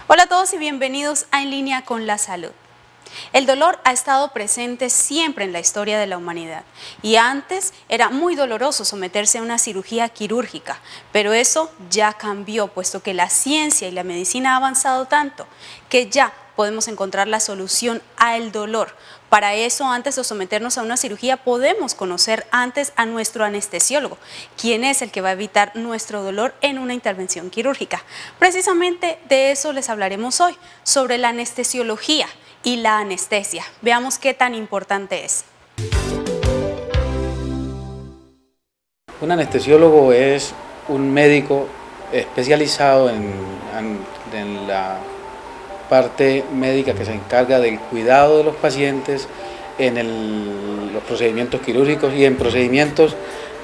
Hola a todos y bienvenidos a En Línea con la Salud. El dolor ha estado presente siempre en la historia de la humanidad y antes era muy doloroso someterse a una cirugía quirúrgica, pero eso ya cambió puesto que la ciencia y la medicina ha avanzado tanto que ya podemos encontrar la solución al dolor. Para eso, antes de someternos a una cirugía, podemos conocer antes a nuestro anestesiólogo, quien es el que va a evitar nuestro dolor en una intervención quirúrgica. Precisamente de eso les hablaremos hoy, sobre la anestesiología y la anestesia. Veamos qué tan importante es. Un anestesiólogo es un médico especializado en la parte médica que se encarga del cuidado de los pacientes en los procedimientos quirúrgicos y en procedimientos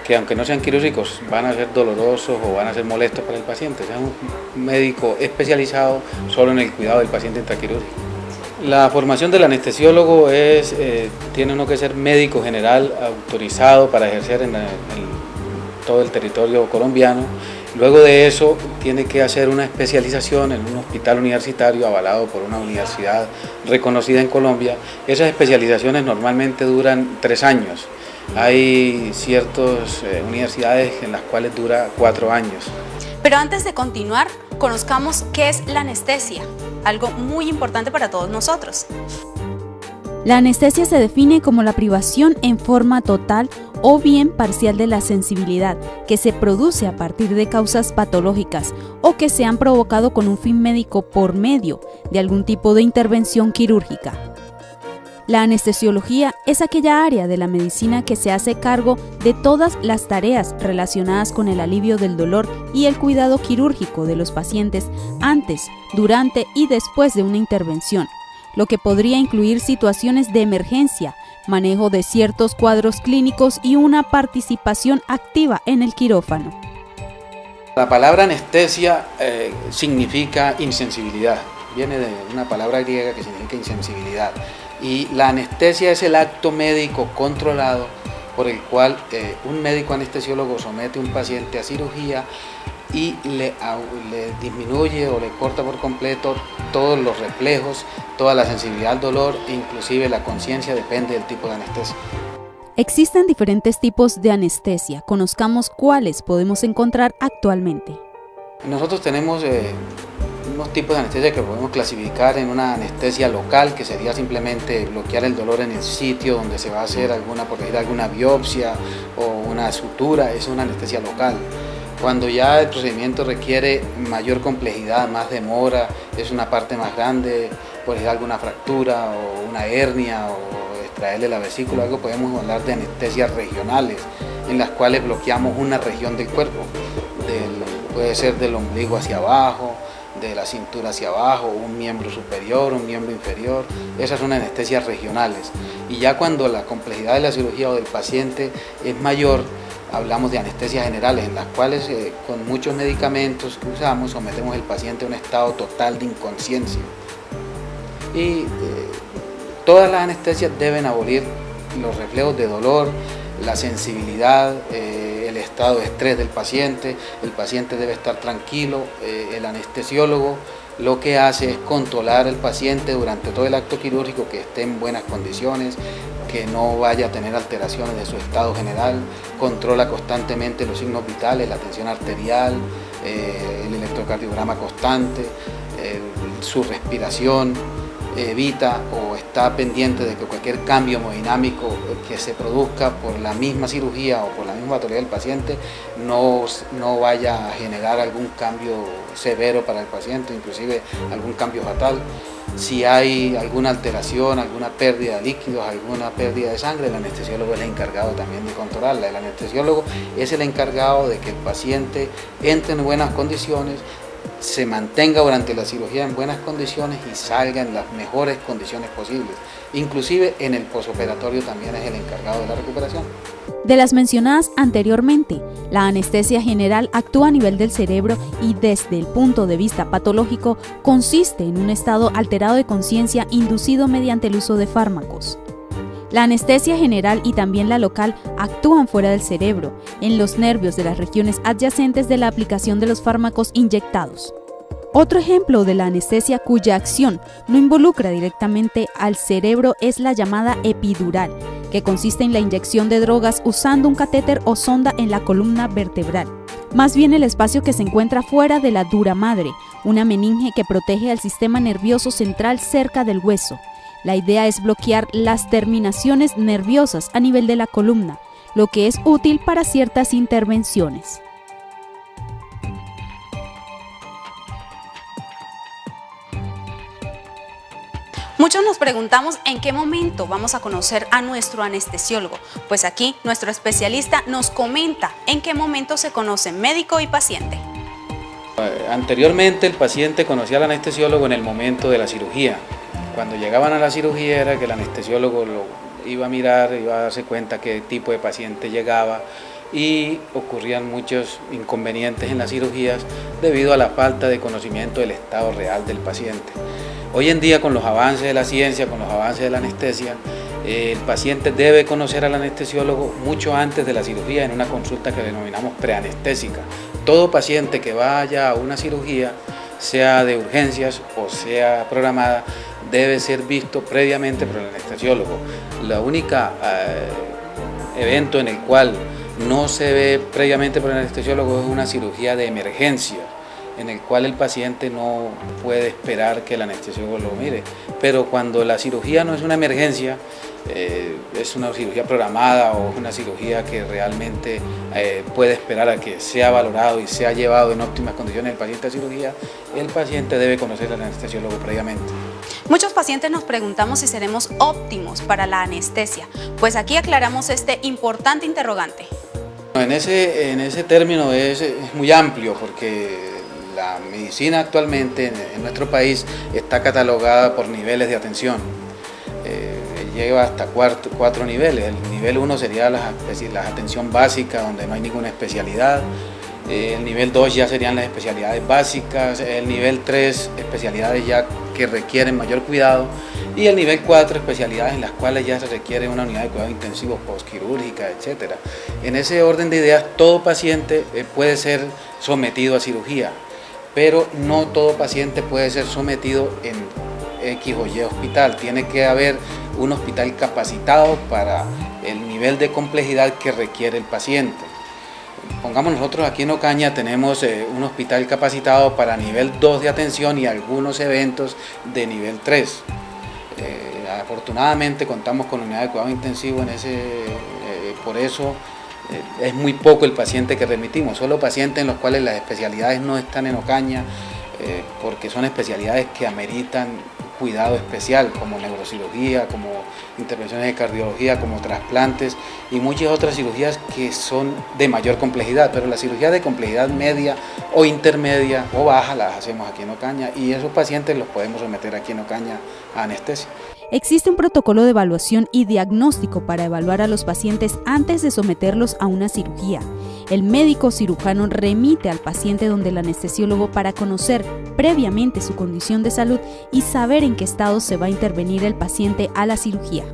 que, aunque no sean quirúrgicos, van a ser dolorosos o van a ser molestos para el paciente. Es un médico especializado solo en el cuidado del paciente intraquirúrgico. La formación del anestesiólogo tiene uno que ser médico general autorizado para ejercer en todo el territorio colombiano. Luego de eso tiene que hacer una especialización en un hospital universitario avalado por una universidad reconocida en Colombia. Esas especializaciones normalmente duran 3 años. Hay ciertas universidades en las cuales dura 4 años. Pero antes de continuar, conozcamos qué es la anestesia, algo muy importante para todos nosotros. La anestesia se define como la privación en forma total o bien parcial de la sensibilidad que se produce a partir de causas patológicas o que se han provocado con un fin médico por medio de algún tipo de intervención quirúrgica. La anestesiología es aquella área de la medicina que se hace cargo de todas las tareas relacionadas con el alivio del dolor y el cuidado quirúrgico de los pacientes antes, durante y después de una intervención, lo que podría incluir situaciones de emergencia, manejo de ciertos cuadros clínicos y una participación activa en el quirófano. La palabra anestesia significa insensibilidad, viene de una palabra griega que significa insensibilidad, y la anestesia es el acto médico controlado por el cual un médico anestesiólogo somete a un paciente a cirugía y le disminuye o le corta por completo todos los reflejos, toda la sensibilidad al dolor, inclusive la conciencia, depende del tipo de anestesia. Existen diferentes tipos de anestesia. Conozcamos cuáles podemos encontrar actualmente. Nosotros tenemos unos tipos de anestesia que podemos clasificar en una anestesia local, que sería simplemente bloquear el dolor en el sitio donde se va a hacer alguna biopsia o una sutura. Es una anestesia local. Cuando ya el procedimiento requiere mayor complejidad, más demora, es una parte más grande, por ejemplo alguna fractura o una hernia o extraerle la vesícula, algo, podemos hablar de anestesias regionales, en las cuales bloqueamos una región del cuerpo, puede ser del ombligo hacia abajo, de la cintura hacia abajo, un miembro superior, un miembro inferior. Esas son anestesias regionales. Y ya cuando la complejidad de la cirugía o del paciente es mayor, hablamos de anestesias generales, en las cuales con muchos medicamentos que usamos sometemos al paciente a un estado total de inconsciencia. Y todas las anestesias deben abolir los reflejos de dolor, la sensibilidad, el estado de estrés del paciente. El paciente debe estar tranquilo. El anestesiólogo lo que hace es controlar al paciente durante todo el acto quirúrgico, que esté en buenas condiciones, que no vaya a tener alteraciones de su estado general, controla constantemente los signos vitales, la tensión arterial, el electrocardiograma constante, su respiración, evita o está pendiente de que cualquier cambio hemodinámico que se produzca por la misma cirugía o por la misma patología del paciente no vaya a generar algún cambio severo para el paciente, inclusive algún cambio fatal. Si hay alguna alteración, alguna pérdida de líquidos, alguna pérdida de sangre, el anestesiólogo es el encargado también de controlarla. El anestesiólogo es el encargado de que el paciente entre en buenas condiciones, se mantenga durante la cirugía en buenas condiciones y salga en las mejores condiciones posibles. Inclusive en el posoperatorio también es el encargado de la recuperación. De las mencionadas anteriormente, la anestesia general actúa a nivel del cerebro y desde el punto de vista patológico consiste en un estado alterado de conciencia inducido mediante el uso de fármacos. La anestesia general y también la local actúan fuera del cerebro, en los nervios de las regiones adyacentes de la aplicación de los fármacos inyectados. Otro ejemplo de la anestesia cuya acción no involucra directamente al cerebro es la llamada epidural, que consiste en la inyección de drogas usando un catéter o sonda en la columna vertebral. Más bien el espacio que se encuentra fuera de la dura madre, una meninge que protege al sistema nervioso central cerca del hueso. La idea es bloquear las terminaciones nerviosas a nivel de la columna, lo que es útil para ciertas intervenciones. Muchos nos preguntamos en qué momento vamos a conocer a nuestro anestesiólogo, pues aquí nuestro especialista nos comenta en qué momento se conocen médico y paciente. Anteriormente el paciente conocía al anestesiólogo en el momento de la cirugía. Cuando llegaban a la cirugía era que el anestesiólogo lo iba a mirar, iba a darse cuenta qué tipo de paciente llegaba y ocurrían muchos inconvenientes en las cirugías debido a la falta de conocimiento del estado real del paciente. Hoy en día, con los avances de la ciencia, con los avances de la anestesia, el paciente debe conocer al anestesiólogo mucho antes de la cirugía en una consulta que denominamos preanestésica. Todo paciente que vaya a una cirugía, sea de urgencias o sea programada, debe ser visto previamente por el anestesiólogo. La única evento en el cual no se ve previamente por el anestesiólogo es una cirugía de emergencia, en el cual el paciente no puede esperar que el anestesiólogo lo mire. Pero cuando la cirugía no es una emergencia, es una cirugía programada o una cirugía que realmente puede esperar a que sea valorado y sea llevado en óptimas condiciones el paciente a cirugía, el paciente debe conocer al anestesiólogo previamente. Muchos pacientes nos preguntamos si seremos óptimos para la anestesia, pues aquí aclaramos este importante interrogante. En ese término es muy amplio, porque la medicina actualmente en nuestro país está catalogada por niveles de atención. Lleva hasta cuatro niveles. El nivel 1 sería la atención básica, donde no hay ninguna especialidad. El nivel 2 ya serían las especialidades básicas. El nivel 3, especialidades ya que requieren mayor cuidado. Y el nivel 4, especialidades en las cuales ya se requiere una unidad de cuidado intensivo, postquirúrgica, etc. En ese orden de ideas, todo paciente puede ser sometido a cirugía, pero no todo paciente puede ser sometido en X o Y hospital. Tiene que haber un hospital capacitado para el nivel de complejidad que requiere el paciente. Pongamos, nosotros aquí en Ocaña tenemos un hospital capacitado para nivel 2 de atención y algunos eventos de nivel 3. Afortunadamente contamos con unidad de cuidado intensivo por eso es muy poco el paciente que remitimos, solo pacientes en los cuales las especialidades no están en Ocaña, porque son especialidades que ameritan cuidado especial, como neurocirugía, como intervenciones de cardiología, como trasplantes y muchas otras cirugías que son de mayor complejidad, pero las cirugías de complejidad media o intermedia o baja las hacemos aquí en Ocaña, y esos pacientes los podemos someter aquí en Ocaña a anestesia. Existe un protocolo de evaluación y diagnóstico para evaluar a los pacientes antes de someterlos a una cirugía. El médico cirujano remite al paciente donde el anestesiólogo para conocer previamente su condición de salud y saber en qué estado se va a intervenir el paciente a la cirugía.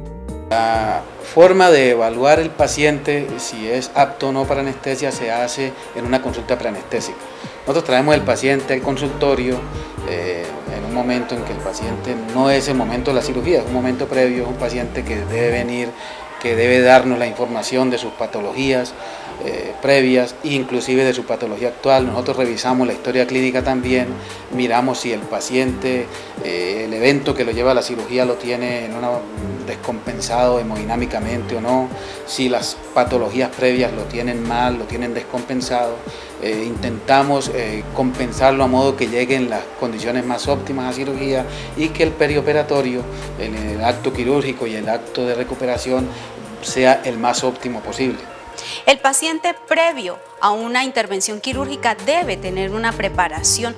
La forma de evaluar el paciente si es apto o no para anestesia se hace en una consulta preanestésica. Nosotros traemos el paciente al consultorio en un momento en que el paciente no es el momento de la cirugía, es un momento previo, es un paciente que debe venir, que debe darnos la información de sus patologías previas, inclusive de su patología actual. Nosotros revisamos la historia clínica también, miramos si el paciente, el evento que lo lleva a la cirugía lo tiene descompensado hemodinámicamente o no, si las patologías previas lo tienen mal, lo tienen descompensado. Intentamos compensarlo a modo que lleguen las condiciones más óptimas a cirugía y que el perioperatorio, el acto quirúrgico y el acto de recuperación sea el más óptimo posible. El paciente previo a una intervención quirúrgica debe tener una preparación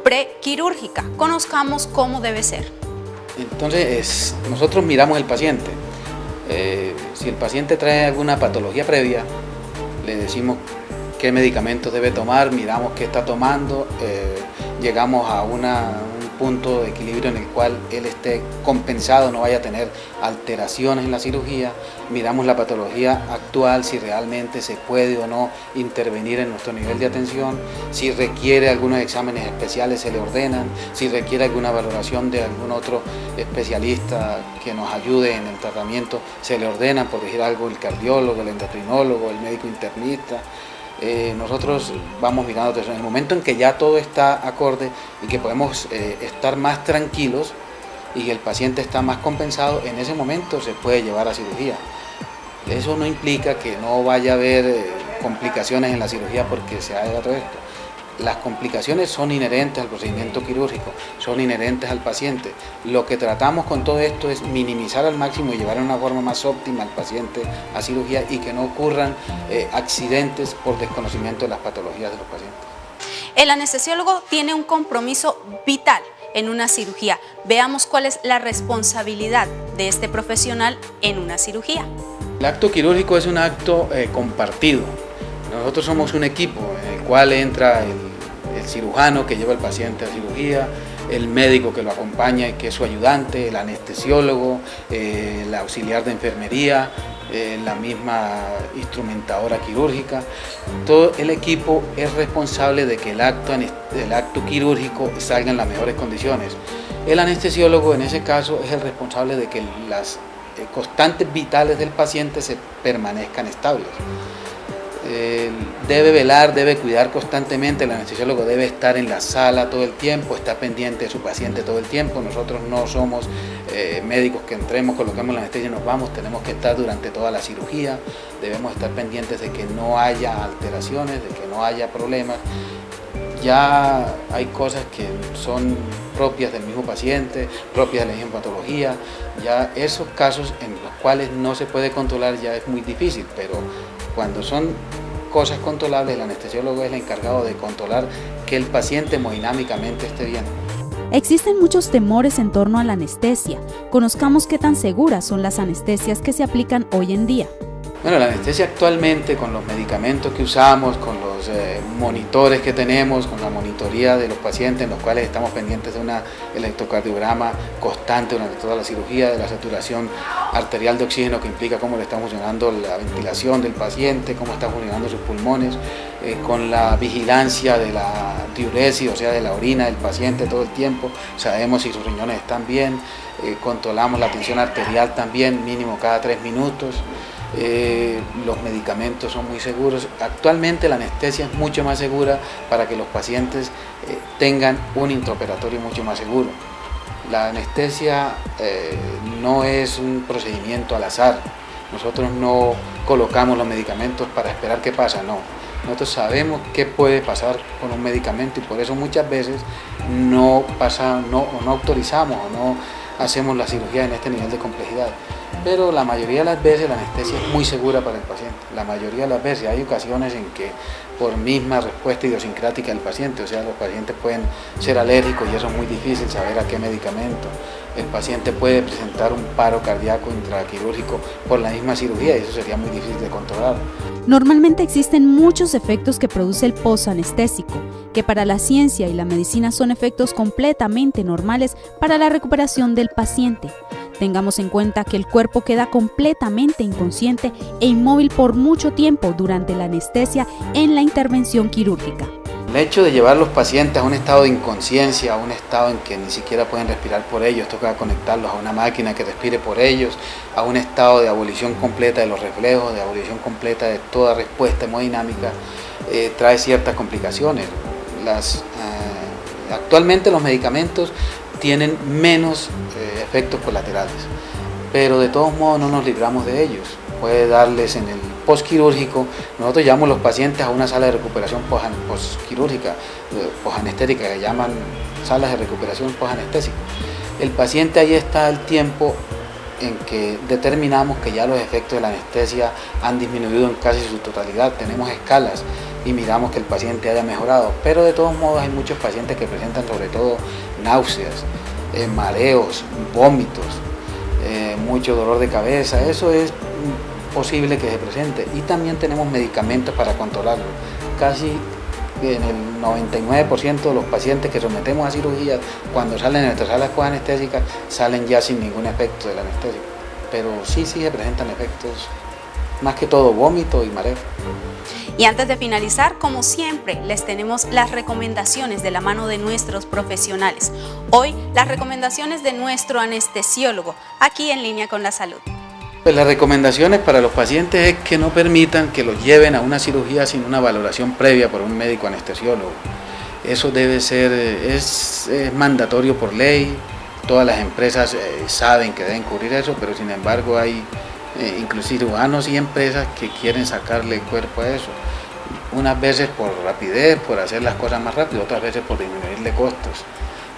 prequirúrgica. Conozcamos cómo debe ser. Entonces, nosotros miramos el paciente. Si el paciente trae alguna patología previa, le decimos qué medicamentos debe tomar, miramos qué está tomando, llegamos a un punto de equilibrio en el cual él esté compensado, no vaya a tener alteraciones en la cirugía. Miramos la patología actual, si realmente se puede o no intervenir en nuestro nivel de atención, si requiere algunos exámenes especiales se le ordenan, si requiere alguna valoración de algún otro especialista que nos ayude en el tratamiento, se le ordenan, por decir algo, el cardiólogo, el endocrinólogo, el médico internista. Nosotros vamos mirando en el momento en que ya todo está acorde y que podemos estar más tranquilos y el paciente está más compensado, en ese momento se puede llevar a cirugía. Eso no implica que no vaya a haber complicaciones en la cirugía porque se haga todo esto. Las complicaciones son inherentes al procedimiento quirúrgico, son inherentes al paciente. Lo que tratamos con todo esto es minimizar al máximo y llevar de una forma más óptima al paciente a cirugía y que no ocurran accidentes por desconocimiento de las patologías de los pacientes. El anestesiólogo tiene un compromiso vital en una cirugía. Veamos cuál es la responsabilidad de este profesional en una cirugía. El acto quirúrgico es un acto compartido. Nosotros somos un equipo en el cual entra el cirujano que lleva al paciente a cirugía, el médico que lo acompaña y que es su ayudante, el anestesiólogo, el auxiliar de enfermería, la misma instrumentadora quirúrgica. Todo el equipo es responsable de que el acto quirúrgico salga en las mejores condiciones. El anestesiólogo en ese caso es el responsable de que las constantes vitales del paciente se permanezcan estables. Debe velar, debe cuidar constantemente, el anestesiólogo debe estar en la sala todo el tiempo, está pendiente de su paciente todo el tiempo. Nosotros no somos médicos que entremos, coloquemos la anestesia y nos vamos, tenemos que estar durante toda la cirugía, debemos estar pendientes de que no haya alteraciones, de que no haya problemas. Ya hay cosas que son propias del mismo paciente, propias de la misma patología, ya esos casos en los cuales no se puede controlar ya es muy difícil, pero cuando son cosas controlables, el anestesiólogo es el encargado de controlar que el paciente hemodinámicamente esté bien. Existen muchos temores en torno a la anestesia. Conozcamos qué tan seguras son las anestesias que se aplican hoy en día. Bueno, la anestesia actualmente, con los medicamentos que usamos, con los monitores que tenemos, con la monitoría de los pacientes en los cuales estamos pendientes de un electrocardiograma constante durante toda la cirugía, de la saturación arterial de oxígeno que implica cómo le está funcionando la ventilación del paciente, cómo están funcionando sus pulmones, con la vigilancia de la diuresis, o sea, de la orina del paciente todo el tiempo, sabemos si sus riñones están bien, controlamos la tensión arterial también, mínimo cada 3 minutos. Los medicamentos son muy seguros. Actualmente la anestesia es mucho más segura para que los pacientes tengan un intraoperatorio mucho más seguro. La anestesia no es un procedimiento al azar. Nosotros no colocamos los medicamentos para esperar qué pasa, no. Nosotros sabemos qué puede pasar con un medicamento y por eso muchas veces no autorizamos o no hacemos la cirugía en este nivel de complejidad. Pero la mayoría de las veces la anestesia es muy segura para el paciente. La mayoría de las veces hay ocasiones en que por misma respuesta idiosincrática del paciente, o sea, los pacientes pueden ser alérgicos y eso es muy difícil saber a qué medicamento. El paciente puede presentar un paro cardíaco intraquirúrgico por la misma cirugía y eso sería muy difícil de controlar. Normalmente existen muchos efectos que produce el posanestésico, que para la ciencia y la medicina son efectos completamente normales para la recuperación del paciente. Tengamos en cuenta que el cuerpo queda completamente inconsciente e inmóvil por mucho tiempo durante la anestesia en la intervención quirúrgica. El hecho de llevar a los pacientes a un estado de inconsciencia, a un estado en que ni siquiera pueden respirar por ellos, toca conectarlos a una máquina que respire por ellos, a un estado de abolición completa de los reflejos, de abolición completa de toda respuesta hemodinámica, trae ciertas complicaciones. Actualmente los medicamentos tienen menos efectos colaterales, pero de todos modos no nos libramos de ellos. Puede darles en el postquirúrgico, nosotros llevamos los pacientes a una sala de recuperación postquirúrgica, posanestésica, que llaman salas de recuperación posanestésica. El paciente ahí está el tiempo en que determinamos que ya los efectos de la anestesia han disminuido en casi su totalidad, tenemos escalas y miramos que el paciente haya mejorado, pero de todos modos hay muchos pacientes que presentan sobre todo náuseas, mareos, vómitos, mucho dolor de cabeza, eso es posible que se presente y también tenemos medicamentos para controlarlo. Casi en el 99% de los pacientes que sometemos a cirugía, cuando salen de nuestra sala anestésica, salen ya sin ningún efecto del anestésico. Pero sí se presentan efectos, más que todo vómito y mareo. Y antes de finalizar, como siempre, les tenemos las recomendaciones de la mano de nuestros profesionales. Hoy, las recomendaciones de nuestro anestesiólogo, aquí en Línea con la Salud. Pues las recomendaciones para los pacientes es que no permitan que los lleven a una cirugía sin una valoración previa por un médico anestesiólogo. Eso debe ser, es mandatorio por ley, todas las empresas saben que deben cubrir eso, pero sin embargo hay inclusive cirujanos y empresas que quieren sacarle el cuerpo a eso. Unas veces por rapidez, por hacer las cosas más rápido, otras veces por disminuirle costos.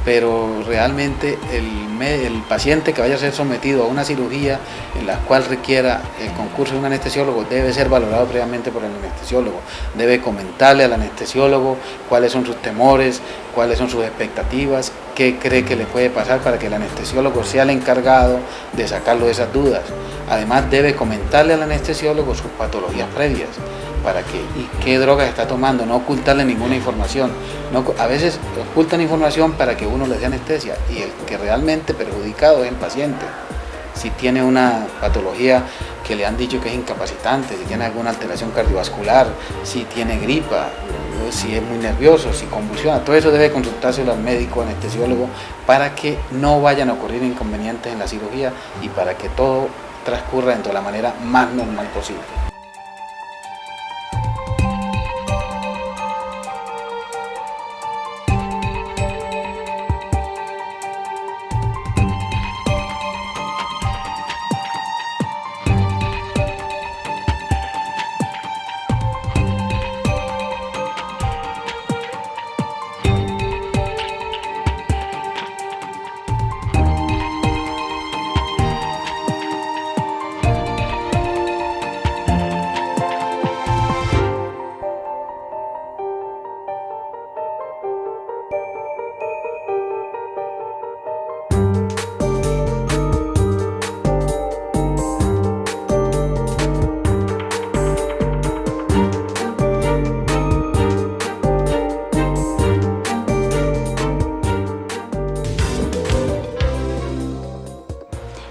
Pero realmente el paciente que vaya a ser sometido a una cirugía en la cual requiera el concurso de un anestesiólogo debe ser valorado previamente por el anestesiólogo. Debe comentarle al anestesiólogo cuáles son sus temores, cuáles son sus expectativas, qué cree que le puede pasar para que el anestesiólogo sea el encargado de sacarlo de esas dudas. Además debe comentarle al anestesiólogo sus patologías previas y qué drogas está tomando, no ocultarle ninguna información. A veces ocultan información para que uno le dé anestesia y el que realmente perjudicado es el paciente. Si tiene una patología que le han dicho que es incapacitante, si tiene alguna alteración cardiovascular, si tiene gripa, si es muy nervioso, si convulsiona, todo eso debe consultárselo al médico anestesiólogo para que no vayan a ocurrir inconvenientes en la cirugía y para que todo transcurra dentro de la manera más normal posible.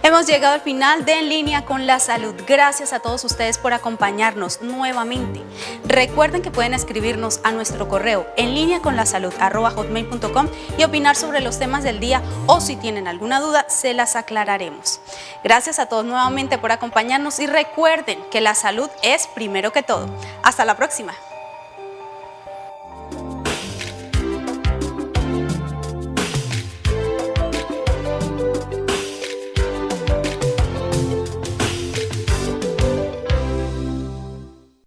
Hemos llegado al final de En Línea con la Salud. Gracias a todos ustedes por acompañarnos nuevamente. Recuerden que pueden escribirnos a nuestro correo enlineaconlasalud@hotmail.com y opinar sobre los temas del día, o si tienen alguna duda, se las aclararemos. Gracias a todos nuevamente por acompañarnos y recuerden que la salud es primero que todo. Hasta la próxima.